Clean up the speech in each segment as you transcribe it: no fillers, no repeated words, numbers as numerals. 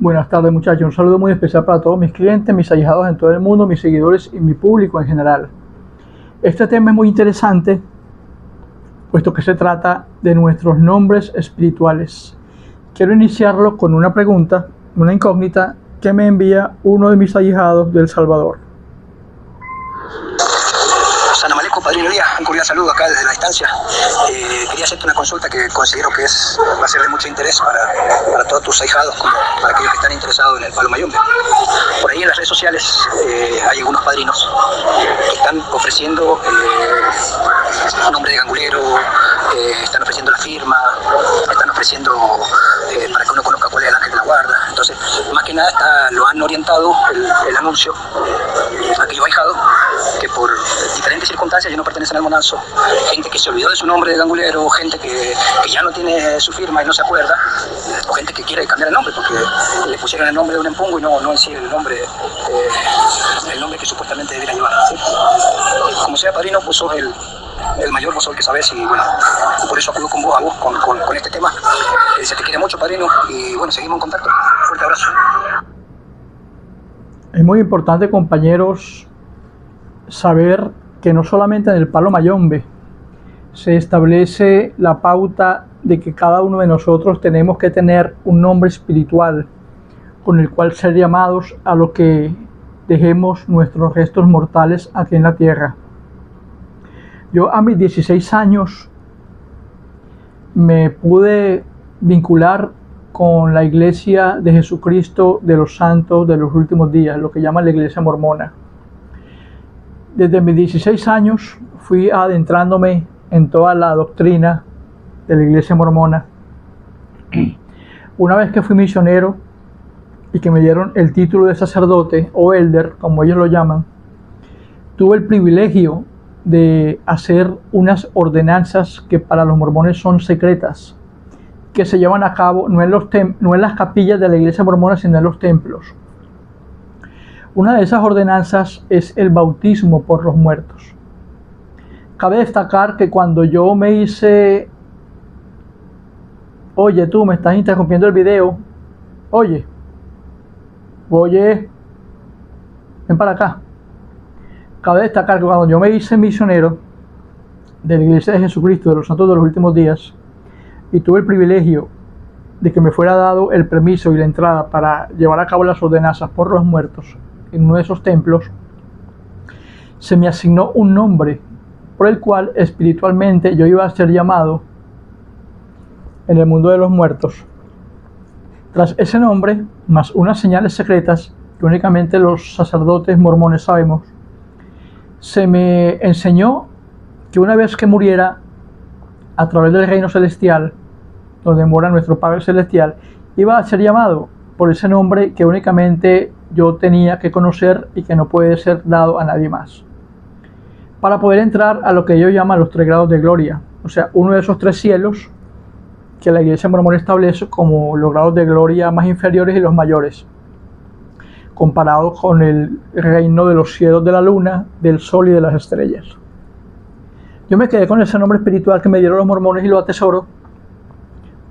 Buenas tardes, muchachos. Un saludo muy especial para todos mis clientes, mis allegados en todo el mundo, mis seguidores y mi público en general. Este tema es muy interesante, puesto que se trata de nuestros nombres espirituales. Quiero iniciarlo con una pregunta, una incógnita que me envía uno de mis allegados de El Salvador. Salam aleikum, padrino Elías, un cordial saludo acá desde la distancia. Quería hacerte una consulta que considero que va a ser de mucho interés para todos tus ahijados, como para aquellos que están interesados en el palo mayombe. Por ahí en las redes sociales hay algunos padrinos que están ofreciendo nombre de gangulero, están ofreciendo la firma, están ofreciendo para que uno conozca cuál es el ángel de la guarda. Entonces, más que nada lo han orientado el anuncio a aquellos ahijados que por diferentes circunstancias ya no pertenecen al monazo, gente que se olvidó de su nombre de gangulero, gente que ya no tiene su firma y no se acuerda, o gente que quiere cambiar el nombre porque le pusieron el nombre de un empungo y no en sí el nombre que supuestamente debería llevar, ¿sí? Como sea, padrino, pues sos el mayor, vos sos el que sabes, y bueno, por eso acudo con vos, con este tema. Se te quiere mucho, padrino, y bueno, seguimos en contacto. Fuerte abrazo. Es muy importante, compañeros, saber que no solamente en el palo mayombe se establece la pauta de que cada uno de nosotros tenemos que tener un nombre espiritual con el cual ser llamados a lo que dejemos nuestros restos mortales aquí en la tierra. Yo a mis 16 años me pude vincular con la Iglesia de Jesucristo de los Santos de los Últimos Días, lo que llaman la Iglesia Mormona. Desde mis 16 años fui adentrándome en toda la doctrina de la Iglesia Mormona. Una vez que fui misionero y que me dieron el título de sacerdote o elder, como ellos lo llaman, tuve el privilegio de hacer unas ordenanzas que para los mormones son secretas, que se llevan a cabo no en las capillas de la Iglesia Mormona, sino en los templos. Una de esas ordenanzas es el bautismo por los muertos. Cabe destacar que cuando yo me hice... Oye, tú me estás interrumpiendo el video. Oye, ven para acá. Cabe destacar que cuando yo me hice misionero de la Iglesia de Jesucristo de los Santos de los Últimos Días y tuve el privilegio de que me fuera dado el permiso y la entrada para llevar a cabo las ordenanzas por los muertos en uno de esos templos, se me asignó un nombre por el cual espiritualmente yo iba a ser llamado en el mundo de los muertos. Tras ese nombre, más unas señales secretas que únicamente los sacerdotes mormones sabemos, se me enseñó que una vez que muriera, a través del reino celestial, donde mora nuestro Padre Celestial, iba a ser llamado por ese nombre que únicamente yo tenía que conocer y que no puede ser dado a nadie más, para poder entrar a lo que ellos llaman los 3 grados de gloria, o sea, uno de esos 3 cielos que la Iglesia Mormona establece como los grados de gloria más inferiores y los mayores, comparado con el reino de los cielos de la luna, del sol y de las estrellas. Yo me quedé con ese nombre espiritual que me dieron los mormones y lo atesoro,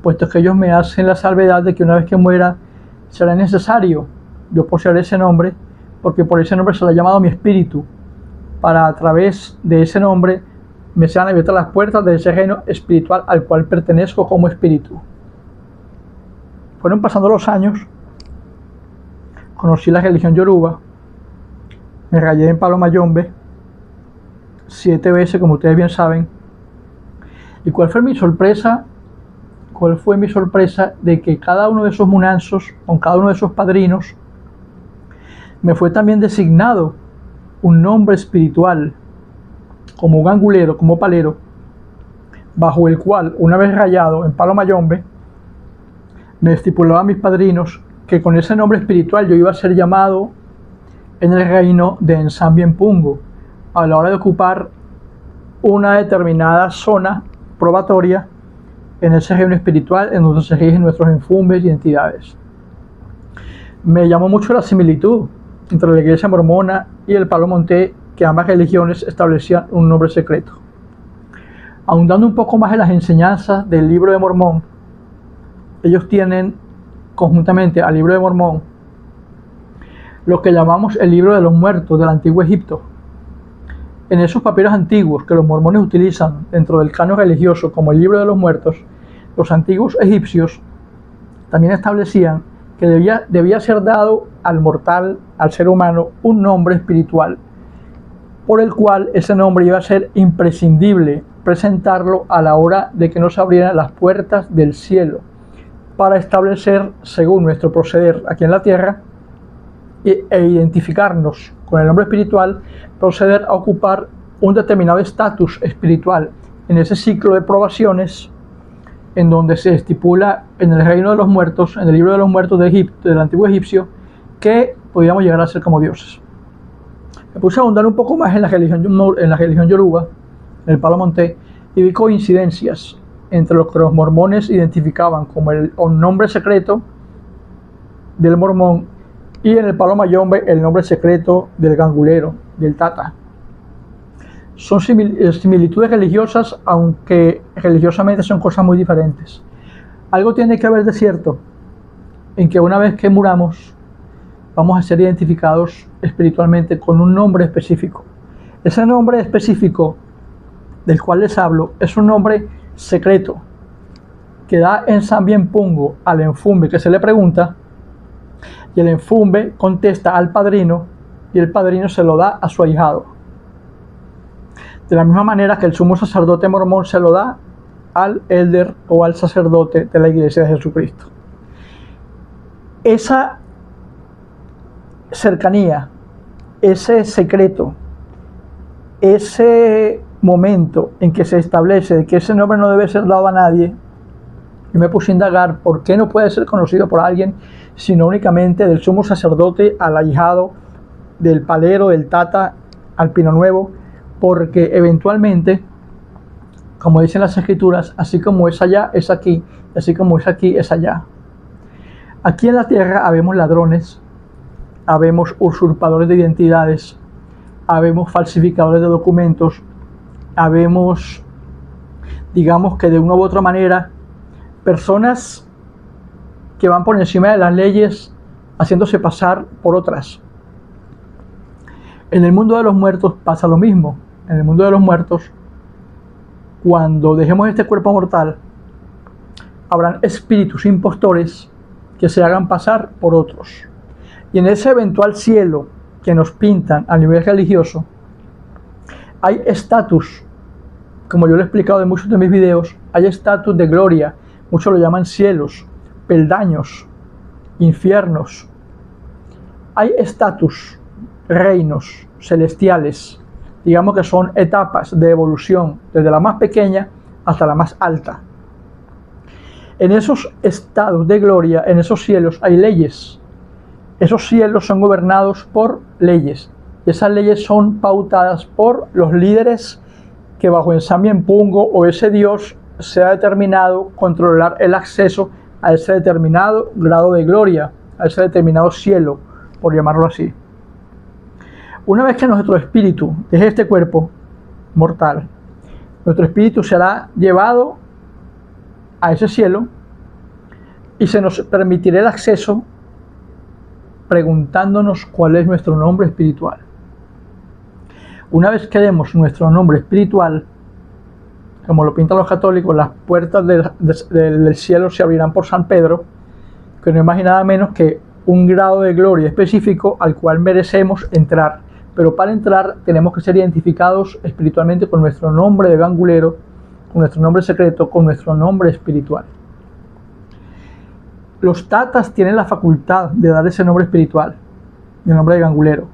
puesto que ellos me hacen la salvedad de que una vez que muera será necesario yo poseer ese nombre, porque por ese nombre se le ha llamado mi espíritu, para a través de ese nombre me sean abiertas las puertas de ese reino espiritual al cual pertenezco como espíritu. Fueron pasando los años, conocí la religión Yoruba, me rayé en palo mayombe 7 veces, como ustedes bien saben. ¿Y cuál fue mi sorpresa? ¿Cuál fue mi sorpresa? De que cada uno de esos munanzos, con cada uno de esos padrinos, me fue también designado un nombre espiritual, como gangulero, como palero, bajo el cual, una vez rayado en palo mayombe, me estipulaban mis padrinos que con ese nombre espiritual yo iba a ser llamado en el reino de Ensambien-Pungo, a la hora de ocupar una determinada zona probatoria en ese reino espiritual en donde se rigen nuestros enfumbes y entidades. Me llamó mucho la similitud entre la Iglesia Mormona y el Palo Monte, que ambas religiones establecían un nombre secreto. Ahondando un poco más en las enseñanzas del Libro de Mormón, ellos tienen conjuntamente al libro de Mormón, lo que llamamos el libro de los muertos del antiguo Egipto. En esos papiros antiguos que los mormones utilizan dentro del canon religioso como el libro de los muertos, los antiguos egipcios también establecían que debía ser dado al mortal, al ser humano, un nombre espiritual, por el cual ese nombre iba a ser imprescindible presentarlo a la hora de que nos abrieran las puertas del cielo, para establecer, según nuestro proceder aquí en la tierra, e identificarnos con el nombre espiritual, proceder a ocupar un determinado estatus espiritual en ese ciclo de probaciones en donde se estipula en el reino de los muertos, en el libro de los muertos de Egipto, del antiguo egipcio, que podíamos llegar a ser como dioses. Me puse a ahondar un poco más en la religión Yoruba, en el Palo Monte, y vi coincidencias entre lo que los mormones identificaban como el nombre secreto del mormón y en el Palo Mayombe el nombre secreto del gangulero, del tata. Son similitudes religiosas, aunque religiosamente son cosas muy diferentes. Algo tiene que haber de cierto en que una vez que muramos vamos a ser identificados espiritualmente con un nombre específico. Ese nombre específico del cual les hablo es un nombre secreto que da en San Pungo al enfumbe que se le pregunta, y el enfumbe contesta al padrino y el padrino se lo da a su ahijado. De la misma manera que el sumo sacerdote mormón se lo da al elder o al sacerdote de la Iglesia de Jesucristo. Esa cercanía, ese secreto, ese momento en que se establece que ese nombre no debe ser dado a nadie, yo me puse a indagar por qué no puede ser conocido por alguien, sino únicamente del sumo sacerdote al ahijado, del palero, del tata, al pino nuevo, porque eventualmente, como dicen las escrituras, así como es allá, es aquí, así como es aquí, es allá. Aquí en la tierra habemos ladrones, habemos usurpadores de identidades, habemos falsificadores de documentos, habemos, digamos que de una u otra manera, personas que van por encima de las leyes haciéndose pasar por otras. En el mundo de los muertos pasa lo mismo. En el mundo de los muertos, cuando dejemos este cuerpo mortal, habrán espíritus impostores que se hagan pasar por otros. Y en ese eventual cielo que nos pintan a nivel religioso, hay estatus, como yo lo he explicado en muchos de mis videos, hay estatus de gloria, muchos lo llaman cielos, peldaños, infiernos. Hay estatus, reinos celestiales, digamos que son etapas de evolución, desde la más pequeña hasta la más alta. En esos estados de gloria, en esos cielos, hay leyes. Esos cielos son gobernados por leyes. Y esas leyes son pautadas por los líderes que bajo Ensamien Pungo o ese Dios se ha determinado controlar el acceso a ese determinado grado de gloria, a ese determinado cielo, por llamarlo así. Una vez que nuestro espíritu deje este cuerpo mortal, nuestro espíritu será llevado a ese cielo y se nos permitirá el acceso preguntándonos cuál es nuestro nombre espiritual. Una vez que demos nuestro nombre espiritual, como lo pintan los católicos, las puertas del cielo se abrirán por San Pedro, que no es más y nada menos que un grado de gloria específico al cual merecemos entrar. Pero para entrar tenemos que ser identificados espiritualmente con nuestro nombre de gangulero, con nuestro nombre secreto, con nuestro nombre espiritual. Los tatas tienen la facultad de dar ese nombre espiritual, el nombre de gangulero.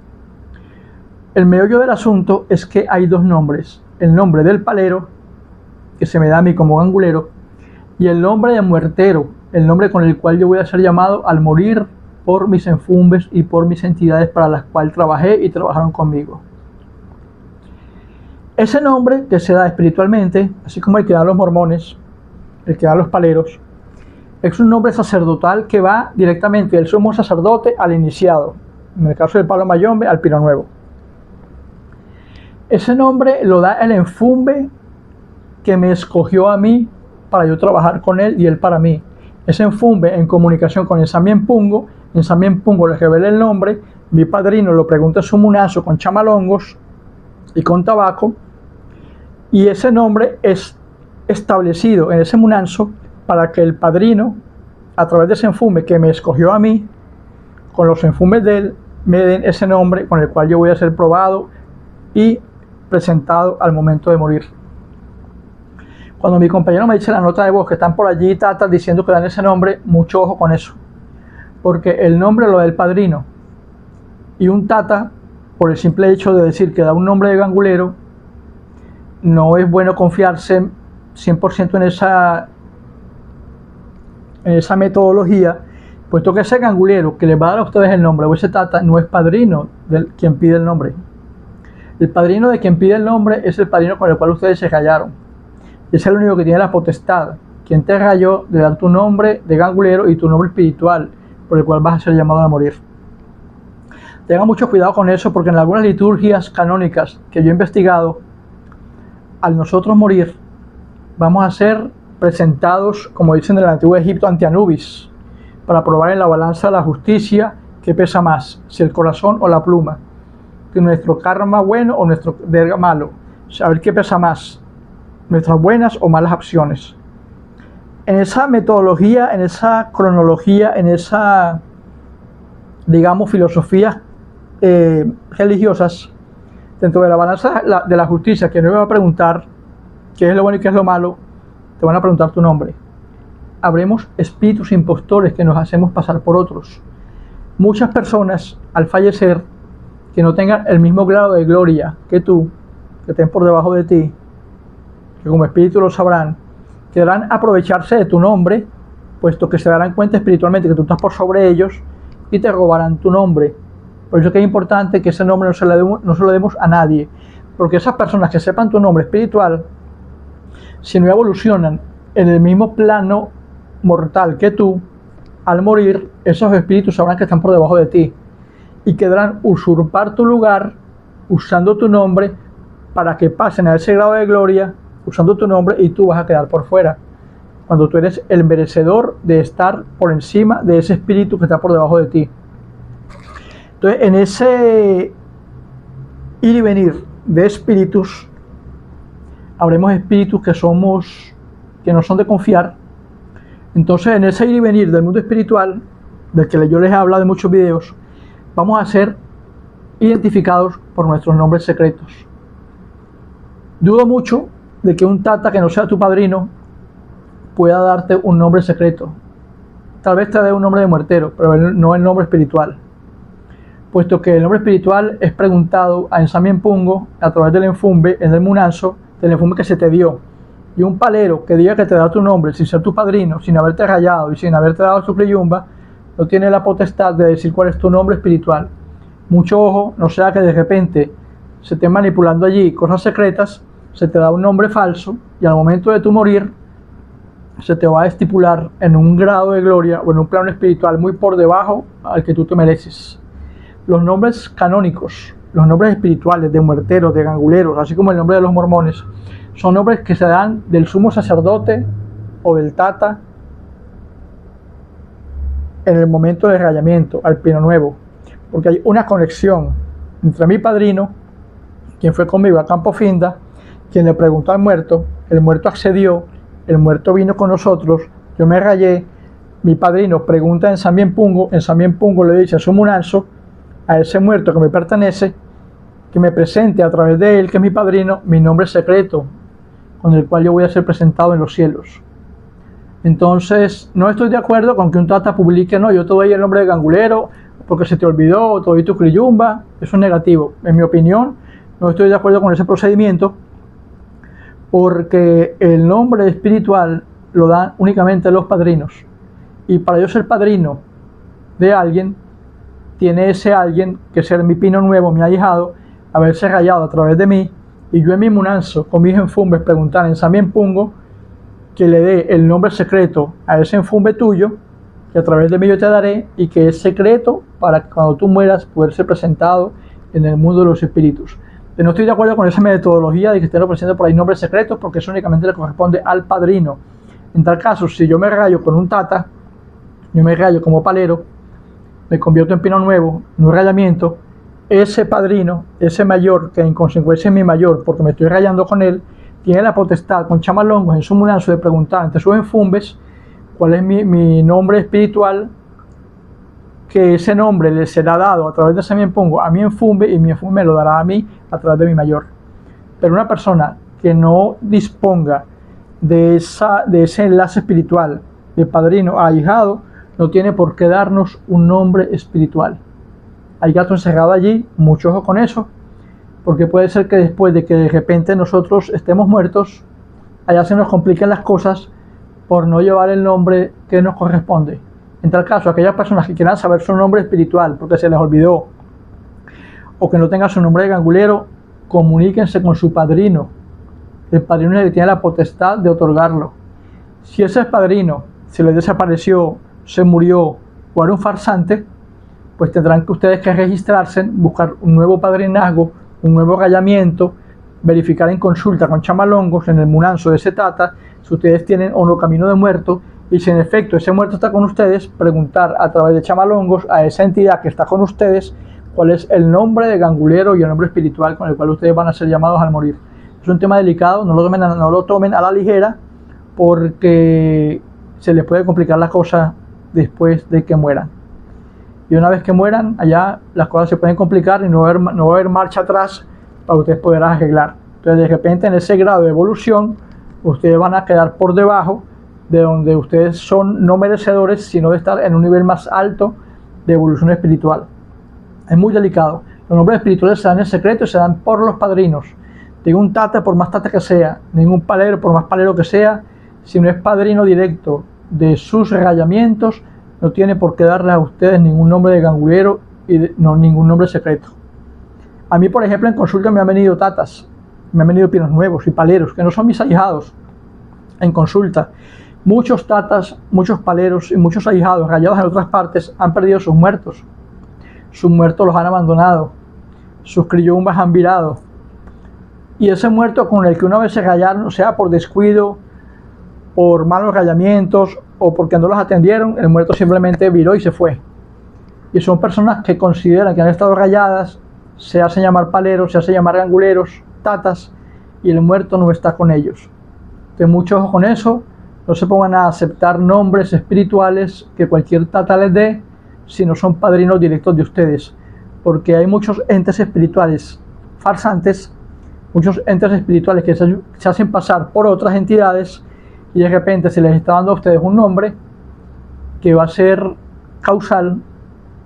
El meollo del asunto es que hay dos nombres, el nombre del palero, que se me da a mí como gangulero, y el nombre de muertero, el nombre con el cual yo voy a ser llamado al morir por mis enfumbes y por mis entidades para las cuales trabajé y trabajaron conmigo. Ese nombre que se da espiritualmente, así como el que dan los mormones, el que dan los paleros, es un nombre sacerdotal que va directamente del sumo sacerdote al iniciado, en el caso del Palo Mayombe al Pino Nuevo. Ese nombre lo da el enfumbe que me escogió a mí para yo trabajar con él y él para mí. ese enfumbe en comunicación con Ensambien Pungo. Ensambien Pungo le revela el nombre, mi padrino lo pregunta en su munazo con chamalongos y con tabaco, y ese nombre es establecido en ese munanzo para que el padrino, a través de ese enfume que me escogió a mí, con los enfumes de él, me den ese nombre con el cual yo voy a ser probado y presentado al momento de morir. Cuando mi compañero me dice la nota de voz que están por allí tatas diciendo que dan ese nombre, mucho ojo con eso, porque el nombre lo da el padrino, y un tata, por el simple hecho de decir que da un nombre de gangulero, no es bueno confiarse 100% en esa metodología, puesto que ese gangulero que les va a dar a ustedes el nombre o ese tata no es padrino de quien pide el nombre. El padrino de quien pide el nombre es el padrino con el cual ustedes se rayaron. Es el único que tiene la potestad, quien te rayó, de dar tu nombre de gangulero y tu nombre espiritual por el cual vas a ser llamado a morir. Tengan mucho cuidado con eso, porque en algunas liturgias canónicas que yo he investigado, al nosotros morir, vamos a ser presentados, como dicen en el antiguo Egipto, ante Anubis, para probar en la balanza de la justicia qué pesa más, si el corazón o la pluma, que nuestro karma bueno o nuestro verga malo, saber qué pesa más, nuestras buenas o malas acciones. En esa metodología, en esa cronología, en esa, digamos, filosofía religiosas, dentro de la balanza de la justicia, que no me va a preguntar qué es lo bueno y qué es lo malo, te van a preguntar tu nombre. Habremos espíritus impostores que nos hacemos pasar por otros. Muchas personas, al fallecer, que no tengan el mismo grado de gloria que tú, que estén por debajo de ti, que como espíritu lo sabrán, querrán aprovecharse de tu nombre, puesto que se darán cuenta espiritualmente que tú estás por sobre ellos, y te robarán tu nombre. Por eso que es importante que ese nombre no se lo demos a nadie, porque esas personas que sepan tu nombre espiritual, si no evolucionan en el mismo plano mortal que tú, al morir, esos espíritus sabrán que están por debajo de ti y querrán usurpar tu lugar usando tu nombre para que pasen a ese grado de gloria usando tu nombre, y tú vas a quedar por fuera, cuando tú eres el merecedor de estar por encima de ese espíritu que está por debajo de ti. Entonces, en ese ir y venir de espíritus, habremos espíritus que no son de confiar. Entonces, en ese ir y venir del mundo espiritual, del que yo les he hablado en muchos videos, vamos a ser identificados por nuestros nombres secretos. Dudo mucho de que un tata que no sea tu padrino pueda darte un nombre secreto. Tal vez te dé un nombre de muertero, pero no el nombre espiritual, puesto que el nombre espiritual es preguntado a Ensambien Pungo a través del enfumbe, en el munanzo, del enfumbe que se te dio. Y un palero que diga que te da tu nombre sin ser tu padrino, sin haberte rayado y sin haberte dado su creyumba, no tiene la potestad de decir cuál es tu nombre espiritual. Mucho ojo, no sea que de repente se esté manipulando allí cosas secretas, se te da un nombre falso y al momento de tu morir se te va a estipular en un grado de gloria o en un plano espiritual muy por debajo al que tú te mereces. Los nombres canónicos, los nombres espirituales de muerteros, de ganguleros, así como el nombre de los mormones, son nombres que se dan del sumo sacerdote o del tata en el momento de rayamiento, al pino nuevo, porque hay una conexión entre mi padrino, quien fue conmigo a Campo Finda, quien le preguntó al muerto, el muerto accedió, el muerto vino con nosotros, yo me rayé, mi padrino pregunta en Ensambien Pungo le dice a su munanzo, a ese muerto que me pertenece, que me presente a través de él, que es mi padrino, mi nombre secreto, con el cual yo voy a ser presentado en los cielos. Entonces, no estoy de acuerdo con que un tata publique, no, yo te doy el nombre de gangulero, porque se te olvidó, te doy tu criyumba, eso es negativo. En mi opinión, no estoy de acuerdo con ese procedimiento, porque el nombre espiritual lo dan únicamente los padrinos. Y para yo ser padrino de alguien, tiene ese alguien que ser mi pino nuevo, mi ahijado, haberse rayado a través de mí, y yo en mi munanzo, con mis enfumbes, preguntar en Ensambien Pungo que le dé el nombre secreto a ese enfumbe tuyo, que a través de mí yo te daré, y que es secreto para que cuando tú mueras poder ser presentado en el mundo de los espíritus. Pero no estoy de acuerdo con esa metodología de que estén ofreciendo por ahí nombres secretos, porque eso únicamente le corresponde al padrino. En tal caso, si yo me rayo con un tata, yo me rayo como palero, me convierto en pino nuevo, en un rayamiento, ese padrino, ese mayor, que en consecuencia es mi mayor, porque me estoy rayando con él, tiene la potestad con chamalongos en su mudanza de preguntar ante sus enfumbes cuál es mi nombre espiritual, que ese nombre le será dado a través de ese mi empungo a mi enfumbe, y mi enfumbe me lo dará a mí a través de mi mayor. Pero una persona que no disponga de ese enlace espiritual de padrino a ahijado, no tiene por qué darnos un nombre espiritual. Hay gato encerrado allí, mucho ojo con eso, porque puede ser que después de que de repente nosotros estemos muertos, allá se nos compliquen las cosas por no llevar el nombre que nos corresponde. En tal caso, aquellas personas que quieran saber su nombre espiritual porque se les olvidó, o que no tengan su nombre de gangulero, comuníquense con su padrino. El padrino es el que tiene la potestad de otorgarlo. Si ese padrino se les desapareció, se murió o era un farsante, pues tendrán que ustedes que registrarse, buscar un nuevo padrinazgo, un nuevo rayamiento, verificar en consulta con chamalongos en el munanzo de ese tata si ustedes tienen o no camino de muerto, y si en efecto ese muerto está con ustedes, preguntar a través de chamalongos a esa entidad que está con ustedes cuál es el nombre de gangulero y el nombre espiritual con el cual ustedes van a ser llamados al morir. Es un tema delicado, no lo tomen a la ligera, porque se les puede complicar la cosa después de que mueran. Y una vez que mueran, allá las cosas se pueden complicar y no va a haber marcha atrás para ustedes poder arreglar. Entonces, de repente, en ese grado de evolución, ustedes van a quedar por debajo de donde ustedes son no merecedores, sino de estar en un nivel más alto de evolución espiritual. Es muy delicado. Los nombres espirituales se dan en secreto y se dan por los padrinos. Ningún tata, por más tata que sea, ningún palero, por más palero que sea, si no es padrino directo de sus rayamientos, no tiene por qué darles a ustedes ningún nombre de gangulero y ningún nombre secreto. A mí, por ejemplo, en consulta me han venido tatas, me han venido pinos nuevos y paleros, que no son mis ahijados. En consulta, muchos tatas, muchos paleros y muchos ahijados rayados en otras partes han perdido sus muertos. Sus muertos los han abandonado, sus criyumbas han virado. Y ese muerto con el que una vez se rayaron, sea por descuido, por malos rayamientos o porque no los atendieron, el muerto simplemente viró y se fue. Y son personas que consideran que han estado rayadas, se hacen llamar paleros, se hacen llamar ganguleros, tatas, y el muerto no está con ellos. Entonces, mucho ojo con eso, no se pongan a aceptar nombres espirituales que cualquier tata les dé si no son padrinos directos de ustedes, porque hay muchos entes espirituales farsantes, muchos entes espirituales que se hacen pasar por otras entidades, y de repente se les está dando a ustedes un nombre que va a ser causal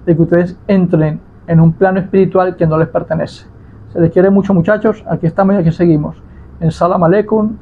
de que ustedes entren en un plano espiritual que no les pertenece. Se les quiere mucho, muchachos. Aquí estamos y aquí seguimos. En Salam Aleikum.